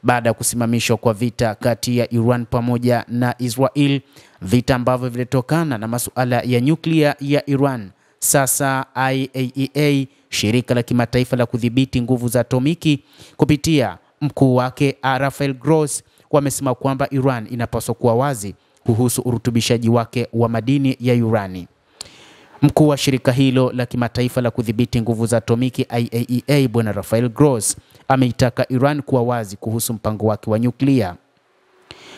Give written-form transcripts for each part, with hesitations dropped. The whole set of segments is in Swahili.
baada ya kusimamishwa kwa vita kati ya Iran pamoja na Israel, vita ambavyo vilitokana na masuala ya nyuklia ya Iran. Sasa IAEA, shirika la kimataifa la kudhibiti nguvu za atomiki, kupitia mkuu wake Rafael Grossi, wamesema kwamba Iran inapaswa kuwa wazi kuhusu urutubishaji wake wa madini ya urani. Mkuu wa shirika hilo la kimataifa la kudhibiti nguvu za atomiki IAEA, Bwana Rafael Grossi, ameitaka Iran kuwa wazi kuhusu mpango wake wa nyuklia.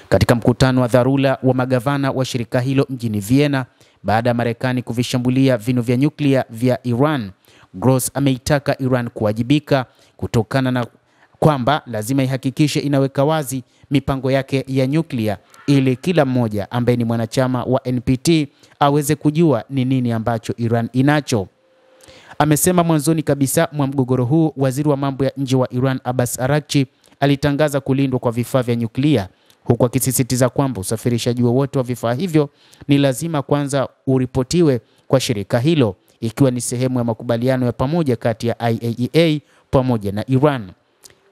Katika mkutano wa dharura wa magavana wa shirika hilo mjini Vienna, baada ya Marekani kuvishambulia vinu vya nyuklia vya Iran, Grossi ameitaka Iran kuwajibika kutokana na kwamba lazima ihakikishe inaweka wazi mipango yake ya nyuklia ili kila mmoja ambaye ni mwanachama wa NPT aweze kujua ni nini ambacho Iran inacho. Amesema mwanzoni kabisa mwa mgogoro huu, waziri wa mambo ya nje wa Iran Abbas Araghchi alitangaza kulindwa kwa vifaa vya nyuklia, huku akisisitiza kwamba usafirishaji wowote wa vifaa hivyo ni lazima kwanza uripotiwe kwa shirika hilo, ikiwa ni sehemu ya makubaliano ya pamoja kati ya IAEA pamoja na Iran.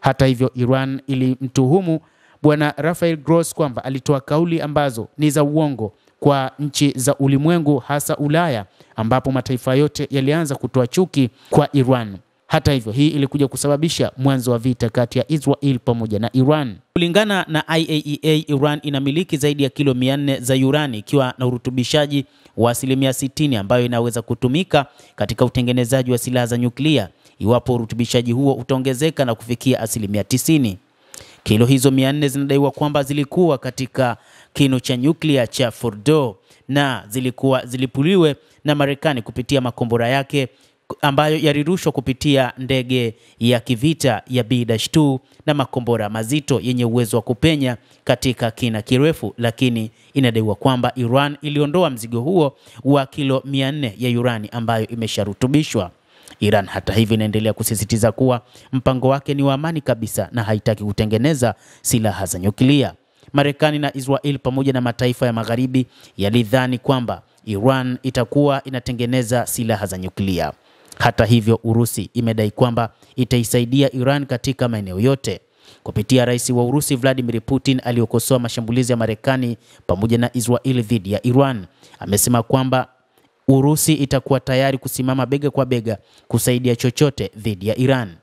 Hata hivyo, Iran ilimtuhumu Bwana Rafael Grossi kwamba alitoa kauli ambazo ni za uongo kwa nchi za ulimwengu, hasa Ulaya, ambapo mataifa yote yalianza kutoa chuki kwa Iran. Hata hivyo, hii ilikuja kusababisha mwanzo wa vita kati ya Israel pamoja na Iran. Kulingana na IAEA, Iran inamiliki zaidi ya kilo 400 za urani, ikiwa na urutubishaji wa 60% ambayo inaweza kutumika katika utengenezaji wa silaha za nyuklia iwapo urutubishaji huo utaongezeka na kufikia 90%. Kilo hizo 400 zinadaiwa kwamba zilikuwa katika kinu cha nyuklia cha Fordo na zilipuliwe na Marekani kupitia makombora yake ambayo yalirushwa kupitia ndege ya kivita ya B-2 na makombora mazito yenye uwezo wa kupenya katika kina kirefu, lakini inadaiwa kwamba Iran iliondoa mzigo huo wa kilo 400 ya urani ambayo imesharutubishwa. Iran hata hivyo inaendelea kusisitiza kuwa mpango wake ni wa amani kabisa na haitaki kutengeneza silaha za nyuklia. Marekani na Israel pamoja na mataifa ya magharibi yalidhani kwamba Iran itakuwa inatengeneza silaha za nyuklia. Hata hivyo, Urusi imedai kwamba itaisaidia Iran katika maeneo yote. Kupitia rais wa Urusi Vladimir Putin, aliokosoa mashambulizi ya Marekani pamoja na Israel dhidi ya Iran, amesema kwamba Urusi itakuwa tayari kusimama bega kwa bega kusaidia chochote dhidi ya Iran.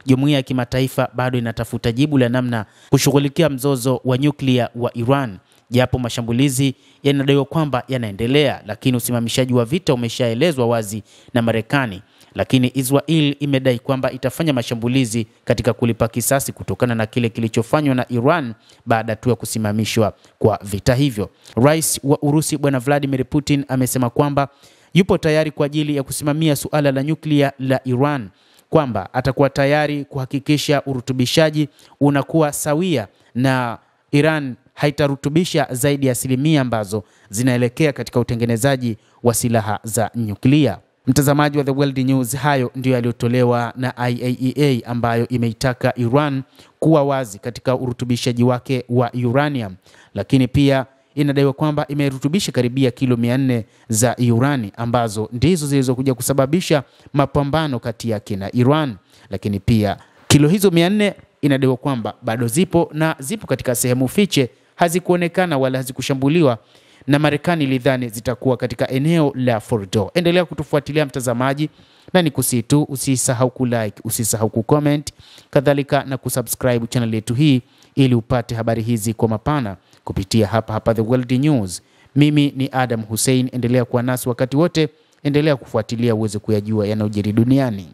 Jumuiya ya kimataifa bado inatafuta jibu la namna kushughulikia mzozo wa nyuklia wa Iran, japo mashambulizi yanadaiwa kwamba yanaendelea, lakini usimamishaji wa vita umeshaelezwa wazi na Marekani. Lakini Israel imedai kwamba itafanya mashambulizi katika kulipa kisasi kutokana na kile kilichofanywa na Iran baada tu ya kusimamishwa kwa vita hivyo. Rais wa Urusi Bwana Vladimir Putin amesema kwamba yupo tayari kwa ajili ya kusimamia suala la nyuklia la Iran, kwamba atakuwa tayari kuhakikisha urutubishaji unakuwa sawia na Iran haitarutubisha zaidi ya 1% ambazo zinaelekea katika utengenezaji wa silaha za nyuklia. Mtazamaji wa The World News, hayo ndio yaliyotolewa na IAEA ambayo imeitaka Iran kuwa wazi katika urutubishaji wake wa uranium, lakini pia inadaiwa kwamba imerutubisha karibia kilo 400 za urani ambazo ndizo zilizokuja kusababisha mapambano kati yake na Iran. Lakini pia kilo hizo 400 inadaiwa kwamba bado zipo katika sehemu fiche, hazikuonekana wala hazikushambuliwa na Marekani ilidhani zitakuwa katika eneo la Fordo. Endelea kutufuatilia mtazamaji, na nikusihi tu usisahau kulike, usisahau kucomment, kadhalika na kusubscribe channel yetu hii ili upate habari hizi kwa mapana kupitia hapa The World News. Mimi ni Adam Hussein, endelea kuwa nasi wakati wote, endelea kufuatilia uweze kuyajua yanayojiri duniani.